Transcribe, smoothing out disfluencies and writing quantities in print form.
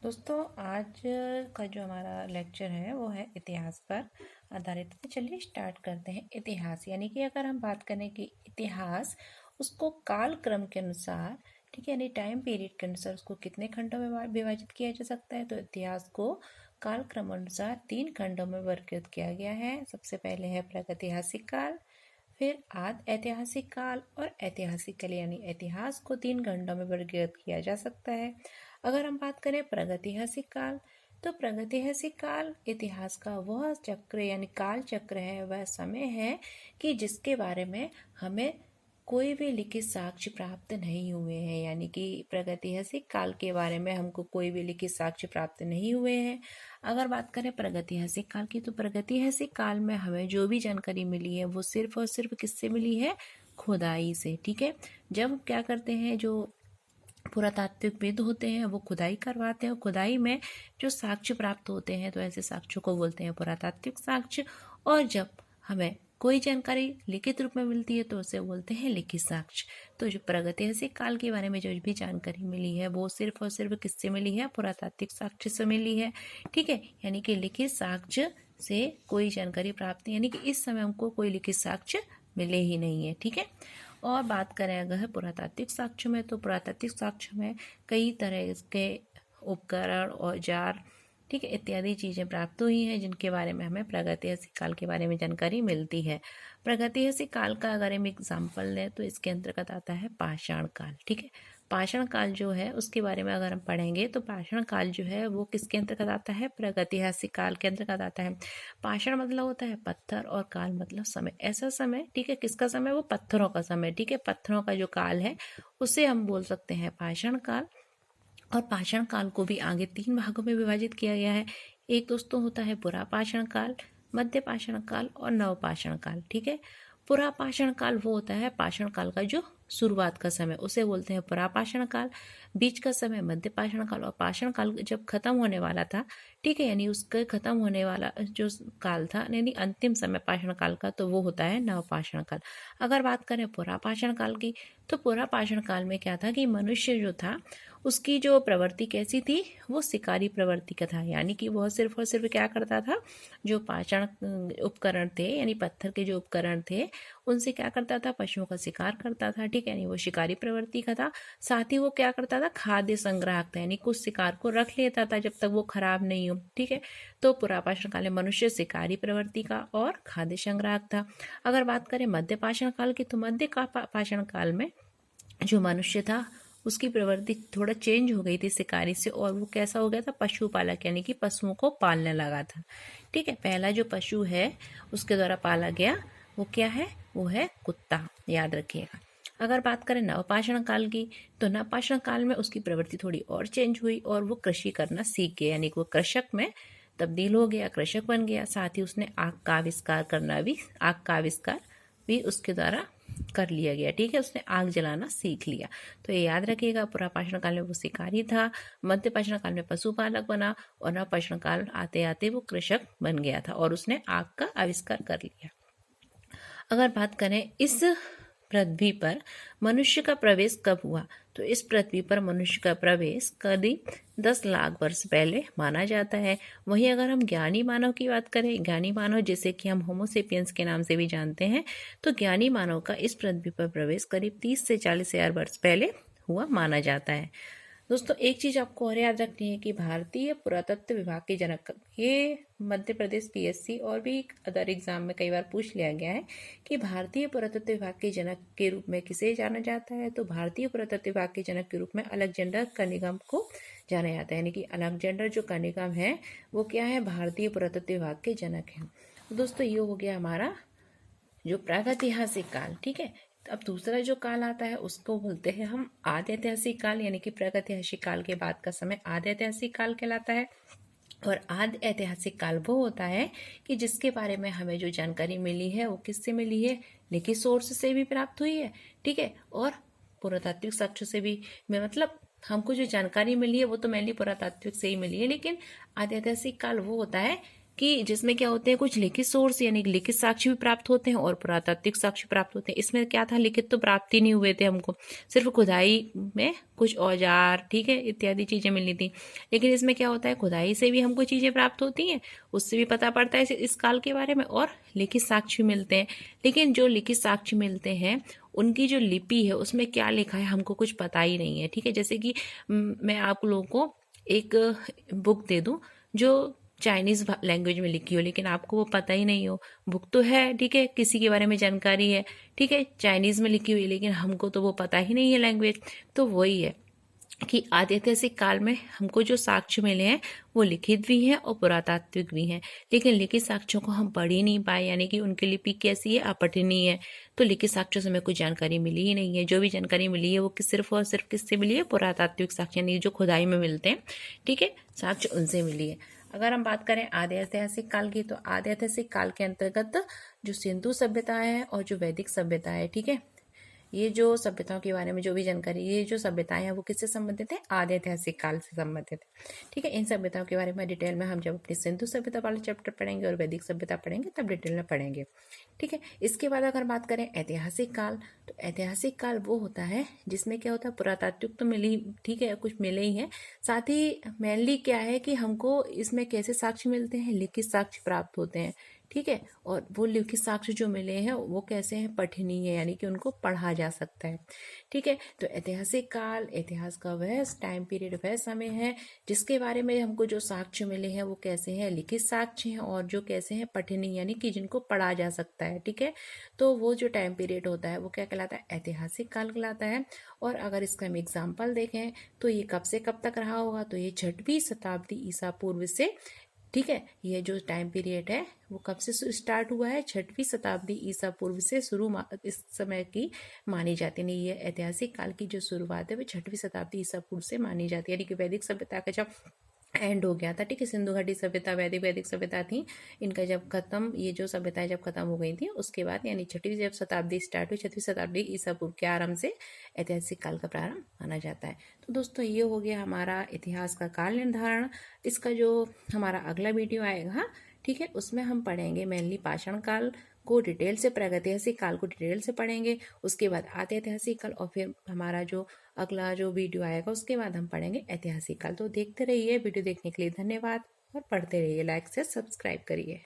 दोस्तों आज का जो हमारा लेक्चर है वो है इतिहास पर आधारित। तो चलिए स्टार्ट करते हैं। इतिहास यानी कि अगर हम बात करें कि इतिहास उसको काल क्रम के अनुसार, ठीक है, यानी टाइम पीरियड के अनुसार उसको कितने खंडों में विभाजित किया जा सकता है। तो इतिहास को काल क्रम अनुसार 3 खंडों में वर्गीकृत किया गया है। सबसे पहले है प्रागैतिहासिक काल, फिर आदि ऐतिहासिक काल और ऐतिहासिक काल। यानी इतिहास को 3 खंडों में वर्गीकृत किया जा सकता है। अगर हम बात करें प्रागैतिहासिक काल, तो प्रागैतिहासिक काल इतिहास का वह चक्र यानी काल चक्र है, वह समय है कि जिसके बारे में हमें कोई भी लिखित साक्ष्य प्राप्त नहीं हुए हैं। यानी कि प्रागैतिहासिक काल के बारे में हमको कोई भी लिखित साक्ष्य प्राप्त नहीं हुए हैं। अगर बात करें प्रागैतिहासिक काल की, तो प्रागैतिहासिक काल में हमें जो भी जानकारी मिली है वो सिर्फ और सिर्फ किससे मिली है? खुदाई से। ठीक है, जब क्या करते हैं, जो पुरातात्विकविद होते हैं वो खुदाई करवाते हैं, और खुदाई में जो साक्ष्य प्राप्त होते हैं तो ऐसे साक्ष्यों को बोलते हैं पुरातात्विक साक्ष्य। और जब हमें कोई जानकारी लिखित रूप में मिलती है तो उसे बोलते हैं लिखित साक्ष्य। तो जो प्रागैतिहासिक काल के बारे में जो भी जानकारी मिली है वो सिर्फ और सिर्फ किससे मिली है? पुरातात्विक साक्ष्य से मिली है। ठीक है, यानी कि लिखित साक्ष्य से कोई जानकारी प्राप्त नहीं, यानी कि इस समय हमको कोई लिखित साक्ष्य मिले ही नहीं है। ठीक है, और बात करें अगर पुरातात्विक साक्ष्य में, तो पुरातात्विक साक्ष्य में कई तरह के उपकरण, औजार, ठीक है, इत्यादि चीज़ें प्राप्त हुई हैं जिनके बारे में हमें प्रागैतिहासिक काल के बारे में जानकारी मिलती है। प्रागैतिहासिक काल का अगर हम एग्जाम्पल लें तो इसके अंतर्गत आता है पाषाण काल। ठीक है, पाषाण काल जो है उसके बारे में अगर हम पढ़ेंगे तो पाषाण काल जो है वो किसके अंतर्गत आता है? प्रागैतिहासिक काल के अंतर्गत आता है। पाषाण मतलब होता है पत्थर, और काल मतलब समय, ऐसा समय, ठीक है, किसका समय? वो पत्थरों का समय। ठीक है, पत्थरों का जो काल है उसे हम बोल सकते हैं पाषाण काल। और पाषाण काल को भी आगे 3 भागों में विभाजित किया गया है। एक दोस्तों होता है पुरा पाषाण काल, मध्य पाषाण काल और नव पाषाण काल। ठीक है, पुरा पाषाण काल वो होता है पाषाण काल का जो शुरुआत का समय, उसे बोलते हैं पुरा पाषाण काल। बीच का समय मध्य पाषाण काल, और पाषाण काल जब खत्म होने वाला था, ठीक है, यानी उसका खत्म होने वाला जो काल था, यानी अंतिम समय पाषाण काल का, तो वो होता है नव पाषाण काल। अगर बात करें पुरा पाषाण काल की, तो पुरा पाषाण काल में क्या था कि मनुष्य जो था उसकी जो प्रवृत्ति कैसी थी? वो शिकारी प्रवृत्ति का था। यानी कि वह सिर्फ और सिर्फ क्या करता था? जो पाषाण उपकरण थे, यानी पत्थर के जो उपकरण थे, उनसे क्या करता था? पशुओं का शिकार करता था। ठीक है, यानी वो शिकारी प्रवृत्ति का था। साथ ही वो क्या करता था? खाद्य संग्राहक था, यानी कुछ शिकार को रख लेता था जब तक वो खराब नहीं हो। ठीक है, तो पुरापाषाण काल में मनुष्य शिकारी प्रवृत्ति का और खाद्य संग्राहक था। अगर बात करें मध्य पाषाण काल की, तो मध्य पाषाण काल में जो मनुष्य था उसकी प्रवृत्ति थोड़ा चेंज हो गई थी शिकारी से, और वो कैसा हो गया था? पशुपालक, यानी कि पशुओं को पालने लगा था। ठीक है, पहला जो पशु है उसके द्वारा पाला गया वो क्या है? वो है कुत्ता, याद रखिएगा। अगर बात करें नवपाषाण काल की, तो नवपाषाण काल में उसकी प्रवृत्ति थोड़ी और चेंज हुई और वो कृषि करना सीख गया, यानी कि वो कृषक में तब्दील हो गया, कृषक बन गया। साथ ही उसने आग का आविष्कार भी उसके द्वारा कर लिया गया। ठीक है, उसने आग जलाना सीख लिया। तो ये याद रखिएगा, पुरापाषाण काल में वो शिकारी था, मध्य पाषाण काल में पशुपालक बना, और नवपाषाण काल आते आते वो कृषक बन गया था और उसने आग का आविष्कार कर लिया। अगर बात करें इस पृथ्वी पर मनुष्य का प्रवेश कब हुआ, तो इस पृथ्वी पर मनुष्य का प्रवेश करीब 10 लाख वर्ष पहले माना जाता है। वहीं अगर हम ज्ञानी मानव की बात करें, ज्ञानी मानव जिसे कि हम होमोसेपियंस के नाम से भी जानते हैं, तो ज्ञानी मानव का इस पृथ्वी पर प्रवेश करीब 30 से 40 हजार वर्ष पहले हुआ माना जाता है। दोस्तों एक चीज आपको और याद रखनी है कि भारतीय पुरातत्व विभाग के जनक, ये मध्य प्रदेश पीएससी और भी अदर एग्जाम में कई बार पूछ लिया गया है कि भारतीय पुरातत्व विभाग के जनक के रूप में किसे जाना जाता है। तो भारतीय पुरातत्व विभाग के जनक के रूप में अलेक्जेंडर कनिंघम को जाना जाता है, यानी कि अलेक्जेंडर जो कनिंघम है वो क्या है? भारतीय पुरातत्व विभाग के जनक हैं। तो दोस्तों ये हो गया हमारा जो प्रागैतिहासिक काल। ठीक है, अब दूसरा जो काल आता है उसको बोलते हैं हम आदि ऐतिहासिक काल, यानी कि प्रागैतिहासिक काल के बाद का समय आदि ऐतिहासिक काल कहलाता है। और आदि ऐतिहासिक काल वो होता है कि जिसके बारे में हमें जो जानकारी मिली है वो किससे मिली है? लिखित सोर्स से भी प्राप्त हुई है। ठीक है, और पुरातात्विक साक्ष्य से भी, मतलब हमको जो जानकारी मिली है वो तो मेनली पुरातात्विक से ही मिली है। लेकिन आदि ऐतिहासिक काल वो होता है कि जिसमें क्या होते हैं, कुछ लिखित सोर्स यानी कि लिखित साक्ष्य भी प्राप्त होते हैं और पुरातात्विक साक्ष्य प्राप्त होते हैं। इसमें क्या था, लिखित तो प्राप्त ही नहीं हुए थे हमको, सिर्फ खुदाई में कुछ औजार, ठीक है, इत्यादि चीजें मिली थी। लेकिन इसमें क्या होता है, खुदाई से भी हमको चीजें प्राप्त होती हैं, उससे भी पता पड़ता है इस काल के बारे में, और लिखित साक्ष्य मिलते हैं। लेकिन जो लिखित साक्ष्य मिलते हैं उनकी जो लिपि है उसमें क्या लिखा है हमको कुछ पता ही नहीं है, ठीक है। जैसे कि मैं आप लोगों को एक बुक दे दूं जो चाइनीज लैंग्वेज में लिखी हो, लेकिन आपको वो पता ही नहीं हो। बुक तो है, ठीक है, किसी के बारे में जानकारी है, ठीक है, चाइनीज में लिखी हुई, लेकिन हमको तो वो पता ही नहीं है लैंग्वेज। तो वही है कि आदि ऐतिहासिक काल में हमको जो साक्ष्य मिले हैं वो लिखित भी हैं और पुरातात्विक भी हैं, लेकिन लिखित साक्ष्यों को हम पढ़ ही नहीं पाए, यानी कि उनकी लिपि कैसी है, अपठनीय है। तो लिखित साक्ष्यों से हमें कोई जानकारी मिली ही नहीं है। जो भी जानकारी मिली है वो सिर्फ और सिर्फ किससे मिली है, पुरातात्विक साक्ष्य यानी जो खुदाई में मिलते हैं, ठीक है, साक्ष्य उनसे मिली है। अगर हम बात करें आदि ऐतिहासिक काल की, तो आदि ऐतिहासिक काल के अंतर्गत जो सिंधु सभ्यता है और जो वैदिक सभ्यता है, ठीक है, ये जो सभ्यताओं के बारे में जो भी जानकारी, ये जो सभ्यताएं हैं वो किससे संबंधित है, आदि ऐतिहासिक काल से संबंधित है, ठीक है। इन सभ्यताओं के बारे में डिटेल में हम जब अपनी सिंधु सभ्यता वाले चैप्टर पढ़ेंगे और वैदिक सभ्यता पढ़ेंगे तब डिटेल में पढ़ेंगे, ठीक है। इसके बाद अगर बात करें ऐतिहासिक काल, तो ऐतिहासिक काल वो होता है जिसमें क्या होता है, पुरातात्विक तो मिली, ठीक है, कुछ मिले ही हैं, साथ ही मेनली क्या है कि हमको इसमें कैसे साक्ष्य मिलते हैं, लिखित साक्ष्य प्राप्त होते हैं, ठीक है। और वो लिखित साक्ष्य जो मिले हैं वो कैसे हैं, पठनीय है, यानी कि उनको पढ़ा जा सकता है, ठीक है। तो ऐतिहासिक काल, इतिहास का वह टाइम पीरियड, वह समय है जिसके बारे में हमको जो साक्ष्य मिले हैं वो कैसे हैं, लिखित साक्ष्य हैं, और जो कैसे हैं, पठनीय, यानी कि जिनको पढ़ा जा सकता है, ठीक है। तो वो जो टाइम पीरियड होता है वो क्या कहलाता है, ऐतिहासिक काल कहलाता है। और अगर इसका हम एग्जाम्पल देखें तो ये कब से कब तक रहा होगा, तो ये 6वीं शताब्दी ईसा पूर्व से, ठीक है, ये जो टाइम पीरियड है वो कब से स्टार्ट हुआ है, 6वीं शताब्दी ईसा पूर्व से शुरू इस समय की मानी जाती है। ये ऐतिहासिक काल की जो शुरुआत है वो 6वीं शताब्दी ईसा पूर्व से मानी जाती है, यानी कि वैदिक सभ्यता का जब एंड हो गया था, ठीक है, सिंधु घाटी सभ्यता, वैदिक सभ्यता थी, इनका जब खत्म, ये जो सभ्यताएं जब खत्म हो गई थी उसके बाद यानी 6वीं जब शताब्दी स्टार्ट हुई, 6वीं शताब्दी ईसा पूर्व के आरंभ से ऐतिहासिक काल का प्रारंभ माना जाता है। तो दोस्तों ये हो गया हमारा इतिहास का काल निर्धारण। इसका जो हमारा अगला वीडियो आएगा, ठीक है, उसमें हम पढ़ेंगे मेनली पाषाण काल को डिटेल से, प्रागैतिहासिक काल को डिटेल से पढ़ेंगे, उसके बाद आदि ऐतिहासिक काल, और फिर हमारा जो अगला जो वीडियो आएगा उसके बाद हम पढ़ेंगे ऐतिहासिक काल। तो देखते रहिए, वीडियो देखने के लिए धन्यवाद और पढ़ते रहिए, लाइक से सब्सक्राइब करिए।